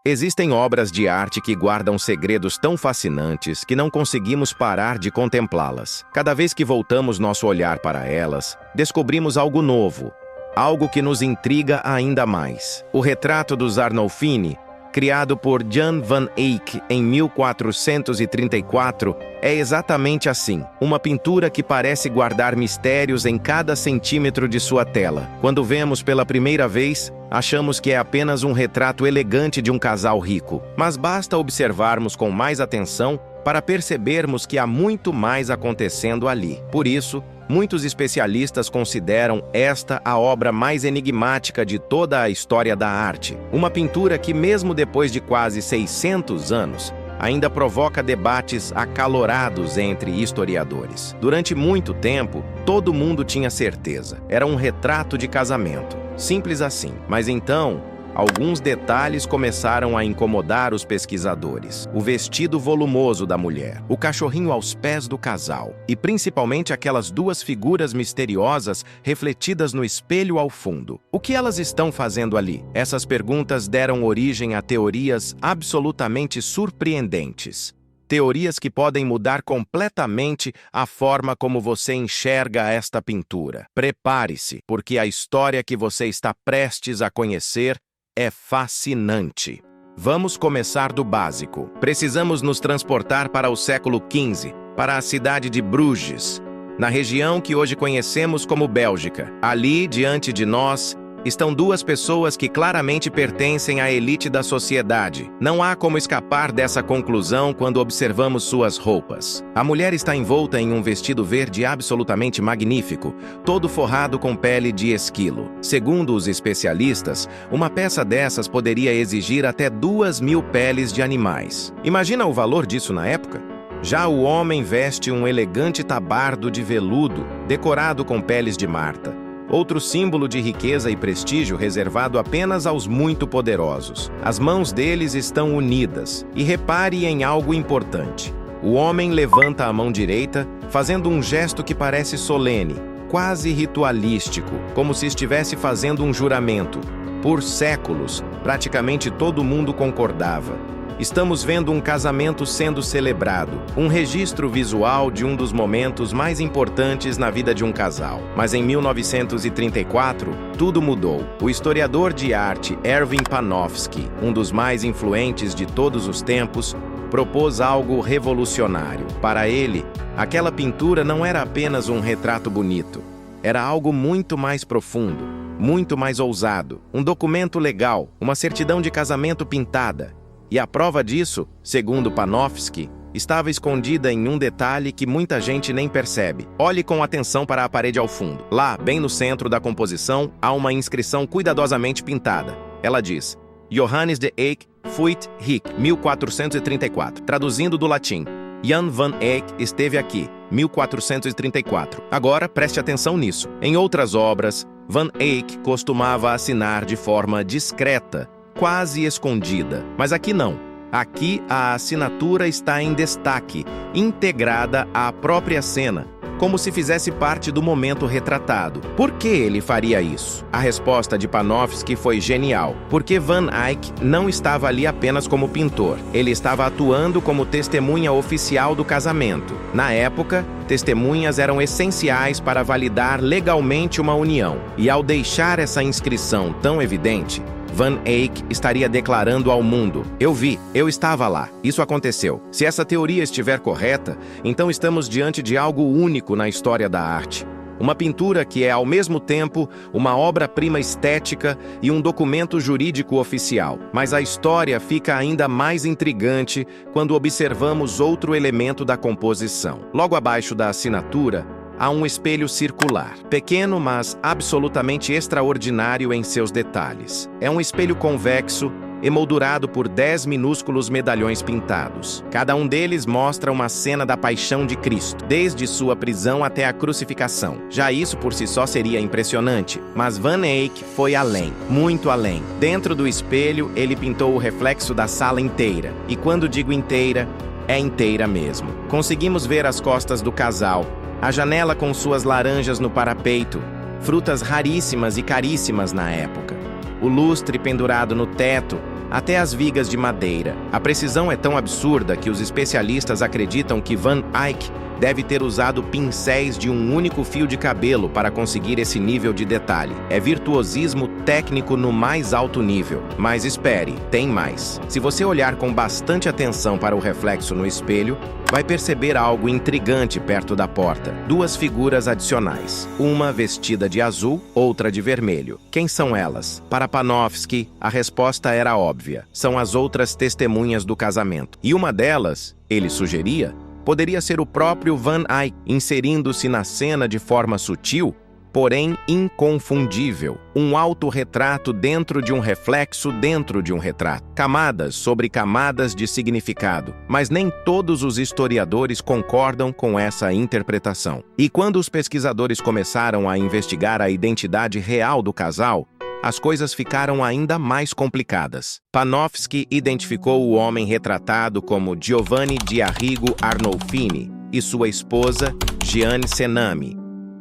Existem obras de arte que guardam segredos tão fascinantes que não conseguimos parar de contemplá-las. Cada vez que voltamos nosso olhar para elas, descobrimos algo novo, algo que nos intriga ainda mais. O retrato dos Arnolfini, criado por Jan van Eyck em 1434, é exatamente assim. Uma pintura que parece guardar mistérios em cada centímetro de sua tela. Quando vemos pela primeira vez, achamos que é apenas um retrato elegante de um casal rico. Mas basta observarmos com mais atenção para percebermos que há muito mais acontecendo ali. Por isso, muitos especialistas consideram esta a obra mais enigmática de toda a história da arte. Uma pintura que, mesmo depois de quase 600 anos, ainda provoca debates acalorados entre historiadores. Durante muito tempo, todo mundo tinha certeza. Era um retrato de casamento. Simples assim. Mas então, alguns detalhes começaram a incomodar os pesquisadores. O vestido volumoso da mulher, o cachorrinho aos pés do casal e principalmente aquelas duas figuras misteriosas refletidas no espelho ao fundo. O que elas estão fazendo ali? Essas perguntas deram origem a teorias absolutamente surpreendentes. Teorias que podem mudar completamente a forma como você enxerga esta pintura. Prepare-se, porque a história que você está prestes a conhecer é fascinante. Vamos começar do básico. Precisamos nos transportar para o século XV, para a cidade de Bruges, na região que hoje conhecemos como Bélgica. Ali, diante de nós, estão duas pessoas que claramente pertencem à elite da sociedade. Não há como escapar dessa conclusão quando observamos suas roupas. A mulher está envolta em um vestido verde absolutamente magnífico, todo forrado com pele de esquilo. Segundo os especialistas, uma peça dessas poderia exigir até 2.000 peles de animais. Imagina o valor disso na época? Já o homem veste um elegante tabardo de veludo, decorado com peles de marta. Outro símbolo de riqueza e prestígio reservado apenas aos muito poderosos. As mãos deles estão unidas. E repare em algo importante. O homem levanta a mão direita, fazendo um gesto que parece solene, quase ritualístico, como se estivesse fazendo um juramento. Por séculos, praticamente todo mundo concordava. Estamos vendo um casamento sendo celebrado, um registro visual de um dos momentos mais importantes na vida de um casal. Mas em 1934, tudo mudou. O historiador de arte Erwin Panofsky, um dos mais influentes de todos os tempos, propôs algo revolucionário. Para ele, aquela pintura não era apenas um retrato bonito. Era algo muito mais profundo, muito mais ousado. Um documento legal, uma certidão de casamento pintada. E a prova disso, segundo Panofsky, estava escondida em um detalhe que muita gente nem percebe. Olhe com atenção para a parede ao fundo. Lá, bem no centro da composição, há uma inscrição cuidadosamente pintada. Ela diz: Johannes de Eyck Fuit Hic, 1434. Traduzindo do latim, Jan van Eyck esteve aqui, 1434. Agora, preste atenção nisso. Em outras obras, Van Eyck costumava assinar de forma discreta, quase escondida. Mas aqui não. Aqui a assinatura está em destaque, integrada à própria cena, como se fizesse parte do momento retratado. Por que ele faria isso? A resposta de Panofsky foi genial, porque Van Eyck não estava ali apenas como pintor. Ele estava atuando como testemunha oficial do casamento. Na época, testemunhas eram essenciais para validar legalmente uma união. E ao deixar essa inscrição tão evidente, Van Eyck estaria declarando ao mundo: eu vi, eu estava lá, isso aconteceu. Se essa teoria estiver correta, então estamos diante de algo único na história da arte. Uma pintura que é, ao mesmo tempo, uma obra-prima estética e um documento jurídico oficial. Mas a história fica ainda mais intrigante quando observamos outro elemento da composição. Logo abaixo da assinatura, há um espelho circular, pequeno, mas absolutamente extraordinário em seus detalhes. É um espelho convexo, emoldurado por 10 minúsculos medalhões pintados. Cada um deles mostra uma cena da paixão de Cristo, desde sua prisão até a crucificação. Já isso por si só seria impressionante, mas Van Eyck foi além, muito além. Dentro do espelho, ele pintou o reflexo da sala inteira. E quando digo inteira, é inteira mesmo. Conseguimos ver as costas do casal, a janela com suas laranjas no parapeito, frutas raríssimas e caríssimas na época, o lustre pendurado no teto até as vigas de madeira. A precisão é tão absurda que os especialistas acreditam que Van Eyck deve ter usado pincéis de um único fio de cabelo para conseguir esse nível de detalhe. É virtuosismo técnico no mais alto nível. Mas espere, tem mais. Se você olhar com bastante atenção para o reflexo no espelho, vai perceber algo intrigante perto da porta. Duas figuras adicionais. Uma vestida de azul, outra de vermelho. Quem são elas? Para Panofsky, a resposta era óbvia. São as outras testemunhas do casamento. E uma delas, ele sugeria, poderia ser o próprio Van Eyck, inserindo-se na cena de forma sutil, porém inconfundível. Um autorretrato dentro de um reflexo dentro de um retrato. Camadas sobre camadas de significado. Mas nem todos os historiadores concordam com essa interpretação. E quando os pesquisadores começaram a investigar a identidade real do casal, as coisas ficaram ainda mais complicadas. Panofsky identificou o homem retratado como Giovanni di Arrigo Arnolfini e sua esposa, Jeanne Senami.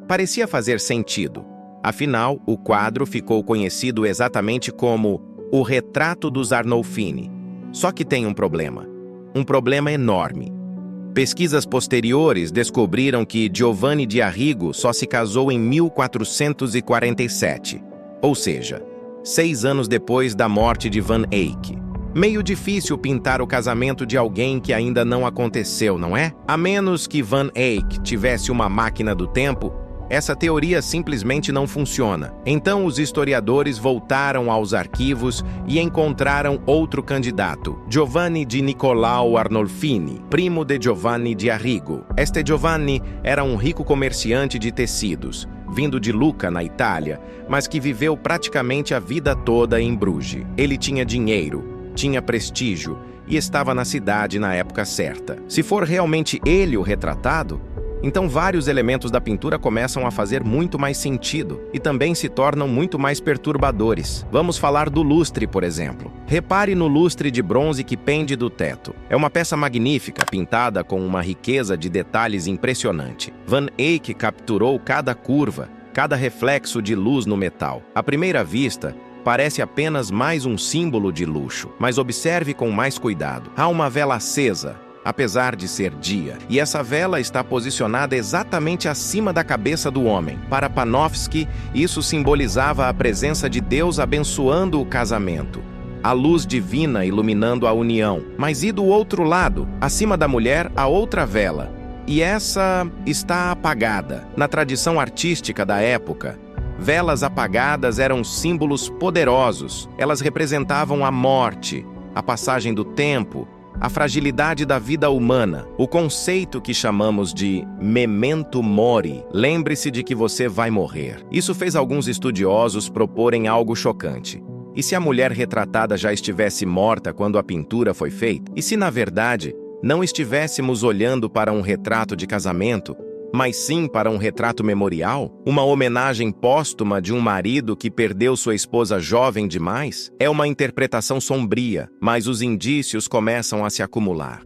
Parecia fazer sentido. Afinal, o quadro ficou conhecido exatamente como o Retrato dos Arnolfini. Só que tem um problema enorme. Pesquisas posteriores descobriram que Giovanni di Arrigo só se casou em 1447. Ou seja, 6 anos depois da morte de Van Eyck. Meio difícil pintar o casamento de alguém que ainda não aconteceu, não é? A menos que Van Eyck tivesse uma máquina do tempo, essa teoria simplesmente não funciona. Então os historiadores voltaram aos arquivos e encontraram outro candidato, Giovanni di Nicolao Arnolfini, primo de Giovanni di Arrigo. Este Giovanni era um rico comerciante de tecidos, vindo de Lucca, na Itália, mas que viveu praticamente a vida toda em Bruges. Ele tinha dinheiro, tinha prestígio e estava na cidade na época certa. Se for realmente ele o retratado, então vários elementos da pintura começam a fazer muito mais sentido e também se tornam muito mais perturbadores. Vamos falar do lustre, por exemplo. Repare no lustre de bronze que pende do teto. É uma peça magnífica, pintada com uma riqueza de detalhes impressionante. Van Eyck capturou cada curva, cada reflexo de luz no metal. À primeira vista, parece apenas mais um símbolo de luxo, mas observe com mais cuidado. Há uma vela acesa, apesar de ser dia, e essa vela está posicionada exatamente acima da cabeça do homem. Para Panofsky, isso simbolizava a presença de Deus abençoando o casamento, a luz divina iluminando a união. Mas e do outro lado, acima da mulher, a outra vela? E essa está apagada. Na tradição artística da época, velas apagadas eram símbolos poderosos. Elas representavam a morte, a passagem do tempo, a fragilidade da vida humana, o conceito que chamamos de memento mori. Lembre-se de que você vai morrer. Isso fez alguns estudiosos proporem algo chocante. E se a mulher retratada já estivesse morta quando a pintura foi feita? E se, na verdade, não estivéssemos olhando para um retrato de casamento, mas sim para um retrato memorial? Uma homenagem póstuma de um marido que perdeu sua esposa jovem demais? É uma interpretação sombria, mas os indícios começam a se acumular.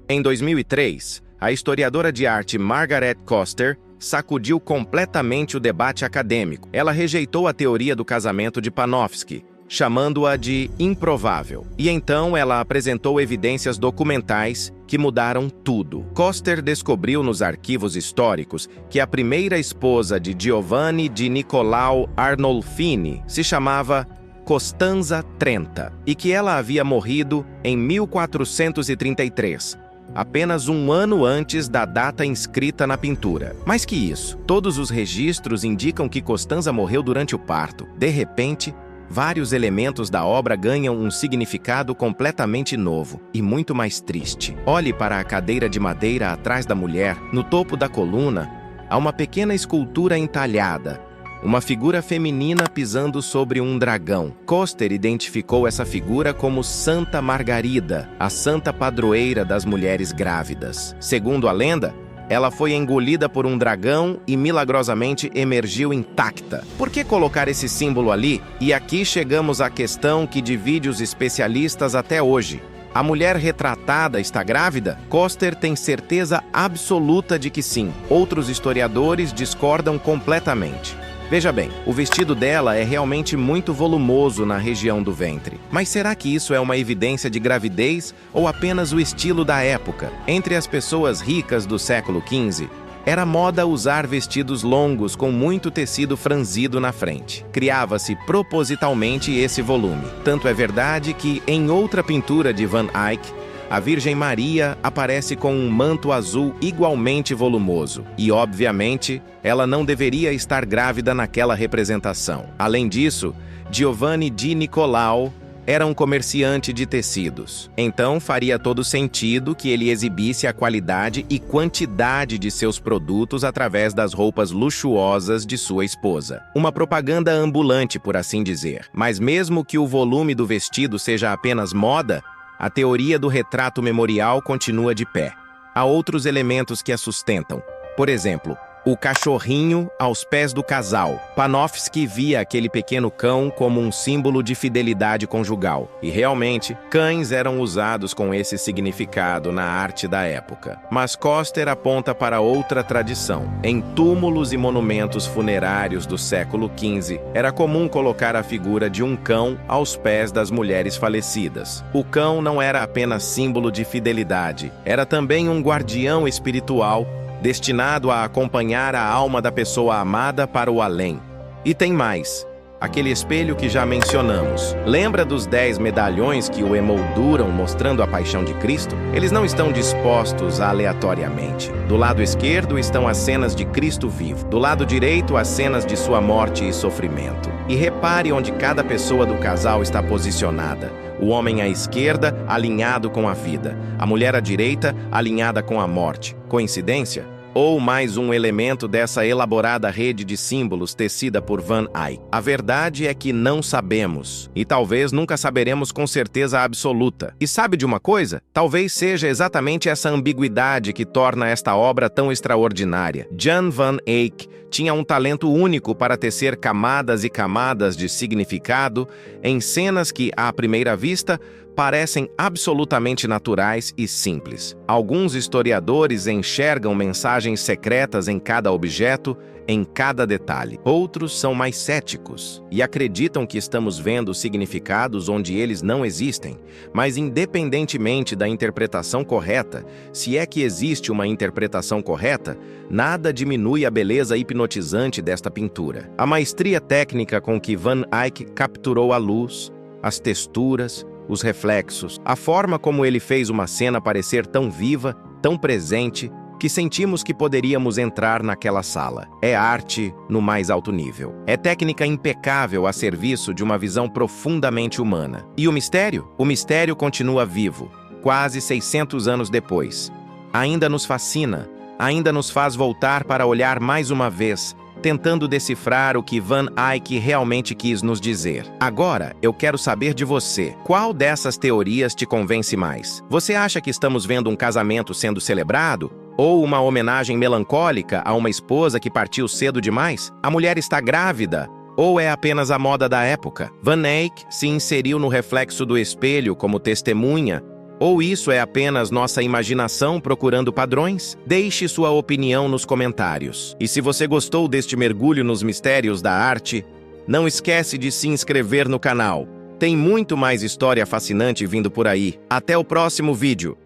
Em 2003, a historiadora de arte Margaret Koster sacudiu completamente o debate acadêmico. Ela rejeitou a teoria do casamento de Panofsky, chamando-a de improvável. E então ela apresentou evidências documentais que mudaram tudo. Koster descobriu nos arquivos históricos que a primeira esposa de Giovanni di Nicolao Arnolfini se chamava Costanza Trenta e que ela havia morrido em 1433, apenas um ano antes da data inscrita na pintura. Mais que isso, todos os registros indicam que Costanza morreu durante o parto. De repente, vários elementos da obra ganham um significado completamente novo e muito mais triste. Olhe para a cadeira de madeira atrás da mulher. No topo da coluna, há uma pequena escultura entalhada, uma figura feminina pisando sobre um dragão. Koster identificou essa figura como Santa Margarida, a santa padroeira das mulheres grávidas. Segundo a lenda, ela foi engolida por um dragão e milagrosamente emergiu intacta. Por que colocar esse símbolo ali? E aqui chegamos à questão que divide os especialistas até hoje. A mulher retratada está grávida? Koster tem certeza absoluta de que sim. Outros historiadores discordam completamente. Veja bem, o vestido dela é realmente muito volumoso na região do ventre. Mas será que isso é uma evidência de gravidez ou apenas o estilo da época? Entre as pessoas ricas do século XV, era moda usar vestidos longos com muito tecido franzido na frente. Criava-se propositalmente esse volume. Tanto é verdade que, em outra pintura de Van Eyck, a Virgem Maria aparece com um manto azul igualmente volumoso. E, obviamente, ela não deveria estar grávida naquela representação. Além disso, Giovanni di Nicolau era um comerciante de tecidos. Então, faria todo sentido que ele exibisse a qualidade e quantidade de seus produtos através das roupas luxuosas de sua esposa. Uma propaganda ambulante, por assim dizer. Mas mesmo que o volume do vestido seja apenas moda, a teoria do retrato memorial continua de pé. Há outros elementos que a sustentam. Por exemplo, o cachorrinho aos pés do casal. Panofsky via aquele pequeno cão como um símbolo de fidelidade conjugal. E realmente, cães eram usados com esse significado na arte da época. Mas Coster aponta para outra tradição. Em túmulos e monumentos funerários do século XV, era comum colocar a figura de um cão aos pés das mulheres falecidas. O cão não era apenas símbolo de fidelidade, era também um guardião espiritual destinado a acompanhar a alma da pessoa amada para o além. E tem mais. Aquele espelho que já mencionamos. Lembra dos 10 medalhões que o emolduram mostrando a paixão de Cristo? Eles não estão dispostos aleatoriamente. Do lado esquerdo estão as cenas de Cristo vivo. Do lado direito, as cenas de sua morte e sofrimento. E repare onde cada pessoa do casal está posicionada. O homem à esquerda, alinhado com a vida. A mulher à direita, alinhada com a morte. Coincidência? Ou mais um elemento dessa elaborada rede de símbolos tecida por Van Eyck? A verdade é que não sabemos, e talvez nunca saberemos com certeza absoluta. E sabe de uma coisa? Talvez seja exatamente essa ambiguidade que torna esta obra tão extraordinária. Jan van Eyck tinha um talento único para tecer camadas e camadas de significado em cenas que, à primeira vista, parecem absolutamente naturais e simples. Alguns historiadores enxergam mensagens secretas em cada objeto, em cada detalhe. Outros são mais céticos e acreditam que estamos vendo significados onde eles não existem. Mas independentemente da interpretação correta, se é que existe uma interpretação correta, nada diminui a beleza hipnotizante desta pintura. A maestria técnica com que Van Eyck capturou a luz, as texturas, os reflexos, a forma como ele fez uma cena parecer tão viva, tão presente, que sentimos que poderíamos entrar naquela sala. É arte no mais alto nível. É técnica impecável a serviço de uma visão profundamente humana. E o mistério? O mistério continua vivo, quase 600 anos depois. Ainda nos fascina, ainda nos faz voltar para olhar mais uma vez, tentando decifrar o que Van Eyck realmente quis nos dizer. Agora, eu quero saber de você. Qual dessas teorias te convence mais? Você acha que estamos vendo um casamento sendo celebrado? Ou uma homenagem melancólica a uma esposa que partiu cedo demais? A mulher está grávida? Ou é apenas a moda da época? Van Eyck se inseriu no reflexo do espelho como testemunha? Ou isso é apenas nossa imaginação procurando padrões? Deixe sua opinião nos comentários. E se você gostou deste mergulho nos mistérios da arte, não esquece de se inscrever no canal. Tem muito mais história fascinante vindo por aí. Até o próximo vídeo.